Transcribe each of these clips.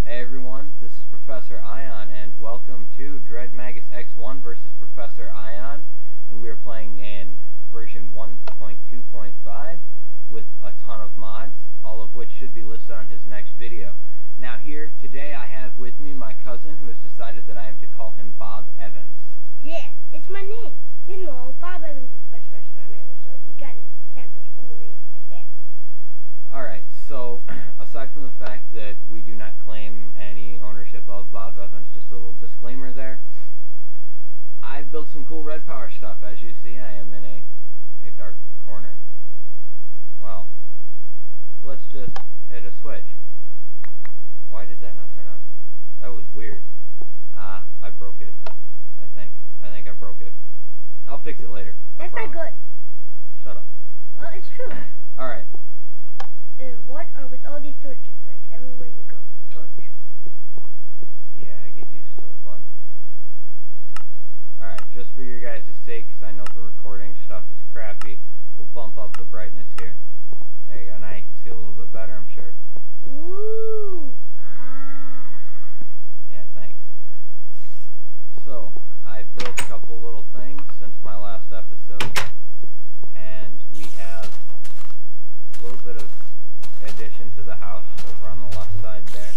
Hey everyone, this is Professor Ion, and welcome to Dread Magus X1 versus Professor Ion, and we are playing in version 1.2.5 with a ton of mods, all of which should be listed on his next video. Now here, today I have with me my cousin who has decided that I am to call him Bob Evans. Yeah, it's my name. You know, Bob Evans is the best restaurant ever, so you gotta have those cool names like that. Alright, so aside from the fact that we do not claim any ownership of Bob Evans, just a little disclaimer there, I built some cool REDPOWER stuff. As you see, I am in a dark corner. Well, let's just hit a switch. Why did that not turn on? That was weird. Ah, I broke it. I think I broke it. I'll fix it later. That's not good. Shut up. Well, it's true. Alright. And what are with all these torches? Like, everywhere you go, torch. Yeah, I get used to it, bud. Alright, just for your guys' sake, because I know the recording stuff is crappy, we'll bump up the brightness here. There you go, now you can see a little bit better, I'm sure. Ooh. Ah. Yeah, thanks. So, I've built a couple little things since my last episode, and we have a little bit of addition to the house over on the left side there,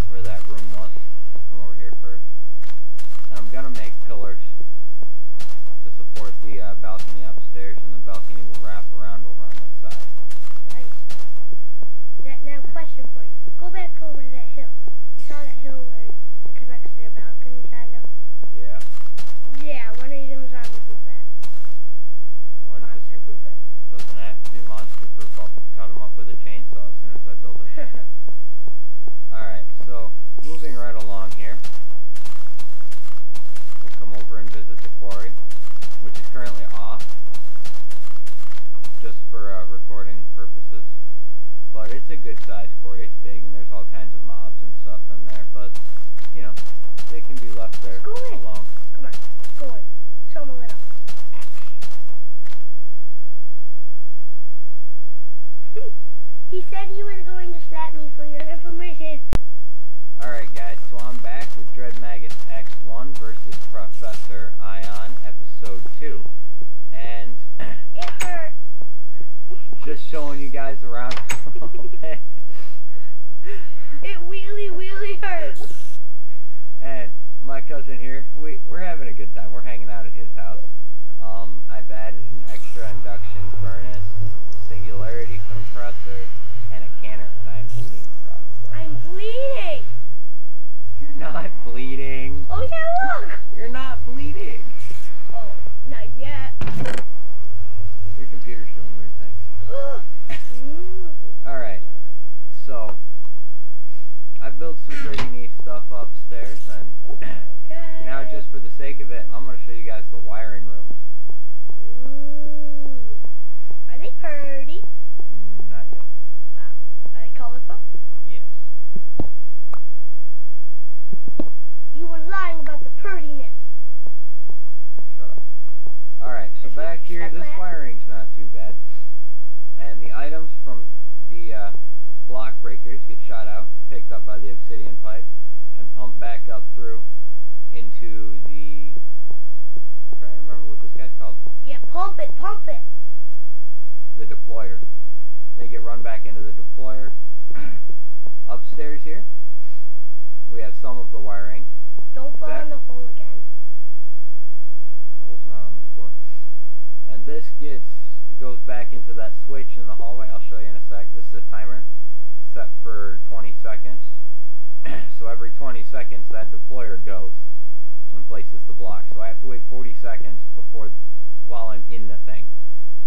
where that room was. I'll come over here first. Now I'm gonna make pillars to support the balcony upstairs, and the balcony will wrap around over on this side. Nice. Now, question for you. Go back over to that hill. You saw that hill where it connects to your balcony, kind of? Yeah. Yeah, when are you gonna zombie-proof that? Monster-proof it. Doesn't have to be monster-proof. I'll cut them up with a chainsaw as soon as I build it. Alright, so moving right along here, we'll come over and visit the quarry, which is currently off, just for recording purposes. But it's a good sized quarry. It's big, and there's all kinds of mobs and stuff in there. But, you know, they can be left there alone. Come on, go in. Show them a little. He said you were going to slap me for your information. Alright guys, so I'm back with Dread Magus X1 versus Professor Ion, episode 2. And it hurt. Just showing you guys around a little bit. It really hurts. And my cousin here, we're having a good time. We're hanging out at his house. I've added an extra induction furnace, singularity compressor, and a canner, and I'm eating frogs. I'm bleeding. You're not bleeding. Oh yeah, look. You're not bleeding. Oh, not yet. Your computer's doing weird things. Alright, so I've built some pretty neat stuff upstairs, and okay. Now just for the sake of it, I'm going to show you guys the wiring rooms. Ooh. Are they pretty? Not yet. Wow. Are they colorful? Yes. You were lying about the prettiness. Shut up. Alright, so back here, this wiring's not too bad. And the items from the block breakers get shot out, picked up by the obsidian pipe, and pumped back up through into the... I'm trying to remember what this guy's called. Yeah, pump it. The deployer. They get run back into the deployer. Upstairs here, we have some of the wiring. Don't fall in the hole again. The hole's not on this floor. And this goes back into that switch in the hallway. I'll show you in a sec. This is a timer set for 20 seconds. So every 20 seconds that deployer goes and places the block. So I have to wait 40 seconds while I'm in the thing,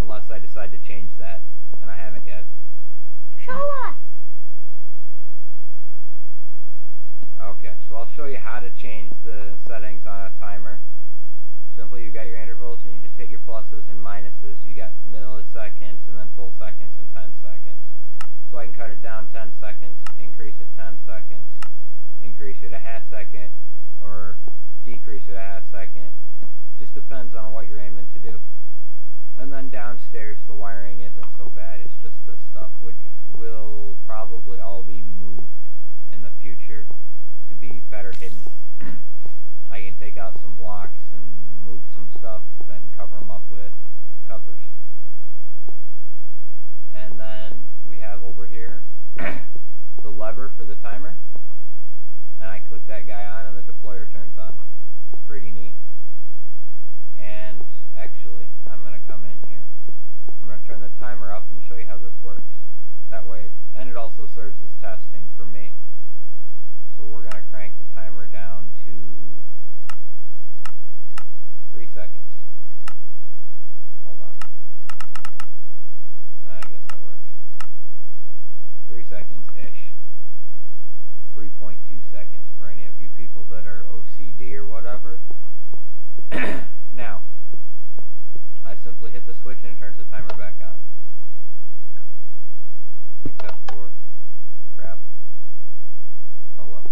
unless I decide to change that, and I haven't yet. Show us! Okay, so I'll show you how to change the settings on a timer. Simply, you got your intervals, and you just hit your pluses and minuses. You got milliseconds, and then full seconds, and 10 seconds. So I can cut it down 10 seconds, increase it 10 seconds, increase it a half second, or decrease it a half second. Just depends on what you're aiming to do. And then downstairs, the wiring isn't so bad. It's just this stuff, which will probably all be moved in the future to be better hidden. I can take out some blocks and move some stuff and cover them up with covers. And then we have over here the lever for the timer, and I click that guy on and the deployer turns on. It's pretty neat. And actually, I'm going to come in here. I'm going to turn the timer up and show you how this works. That way, and it also serves as testing for me. So we're going to crank the timer down to 3 seconds. Hold on. I guess that works. 3 seconds-ish. 3.2 seconds for any of you people that are OCD or whatever. Now, I simply hit the switch and it turns the timer back on. Except for crap. Oh well.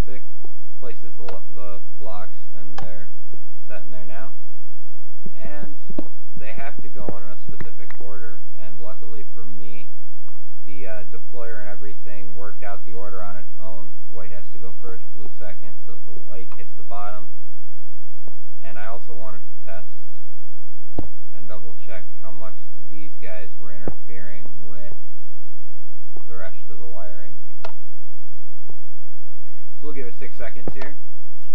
So it places the blocks and they're set in there now. And they have to go in a specific order, and luckily for me, the deployer and everything worked out the order on its own. White has to go first, blue second, so the white hits the bottom. And I also wanted to test and double check how much these guys were interfering with the rest of the wiring. So we'll give it 6 seconds here,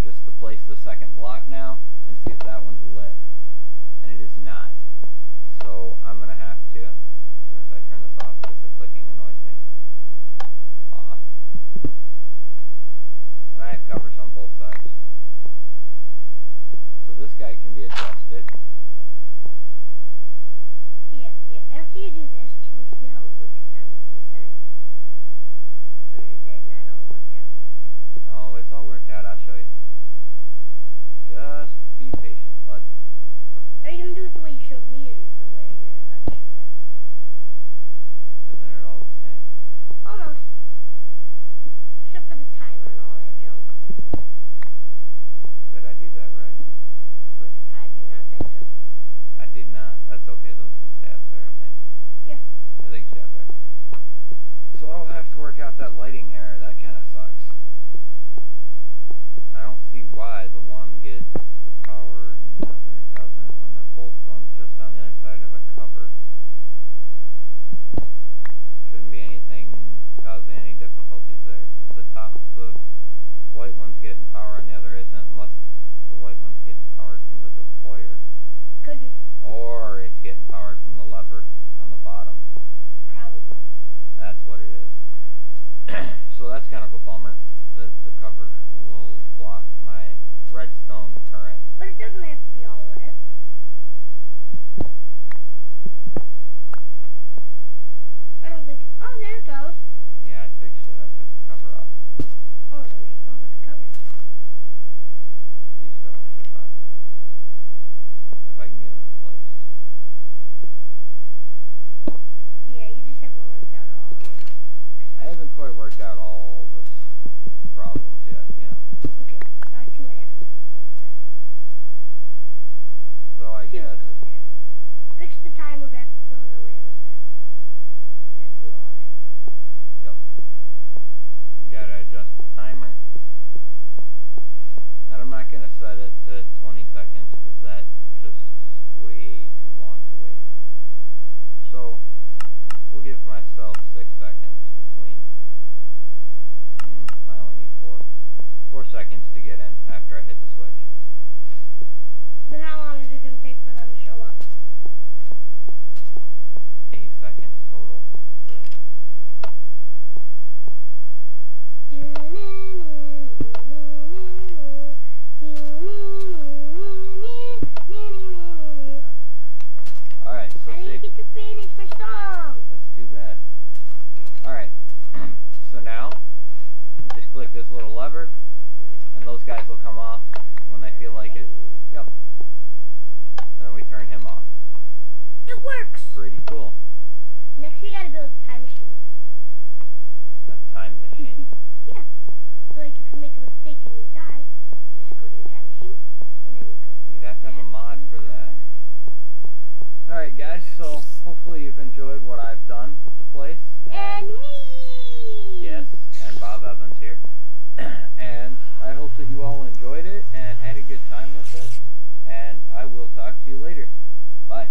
just to place the second block now, and see if that one's lit. And it is not. So I'm going to have to, as soon as I turn this off, because the clicking annoys me, off. And I have covers on both sides. So this guy can be adjusted. Yeah. After you do this, can we see how it works on the inside? Or is it not all worked out yet? Oh, it's all worked out. I'll show you. Just be patient, bud. Are you going to do it the way you showed me, or the way you're about to show them? Isn't it all the same? Almost. Except for the timer and all that junk. Did I do that right? Frick. I do not think so. I did not. That's okay. Those can stay up there, I think. Yeah. I think stay up there. So I'll have to work out that lighting error. That kind of sucks. I don't see why the one gets the power and the other doesn't when they're both on just on the other side of a cover. Shouldn't be anything causing any difficulties there. Because the white one's getting power and the other isn't, unless the white one's getting powered from the deployer. Could be. Or it's getting powered from the lever on the bottom. Probably. That's what it is. So that's kind of a bummer that the cover will block my redstone current. But it doesn't have to be all lit. I don't think. Oh, there it goes. Yeah, I fixed it. I took the cover off. Oh, then just don't put the cover here. These covers are fine. If I can get them in place. Yeah, you just haven't worked out all of it. I haven't quite worked out all the problems yet, you know. Okay, now see what happened on the inside. So I See guess. what goes down. Fix the timer back to the way it was set. You had to do all that junk. Yep. Gotta adjust the timer. And I'm not gonna set it to 20 seconds because that just is way too long to wait. So we'll give myself 6 seconds between. I only need 4 seconds to get in after I hit the switch. Then how long is it going to take for them to show up? 8 seconds total. Alright, so I didn't get to finish my song. That's too bad. Alright, so now you just click this little lever and those guys will come off when they feel like it. Yep. And then we turn him off. It works. Pretty cool. Next you gotta build a time machine. A time machine? Yeah. So like if you make a mistake and you die, you just go to your time machine and then you could. You'd have to have a mod for that. Alright guys, so hopefully you've enjoyed what I've done with the place. And me! Yes, and Bob Evans here. And I hope that you all enjoyed it and had a good time with it. And I will talk to you later. Bye.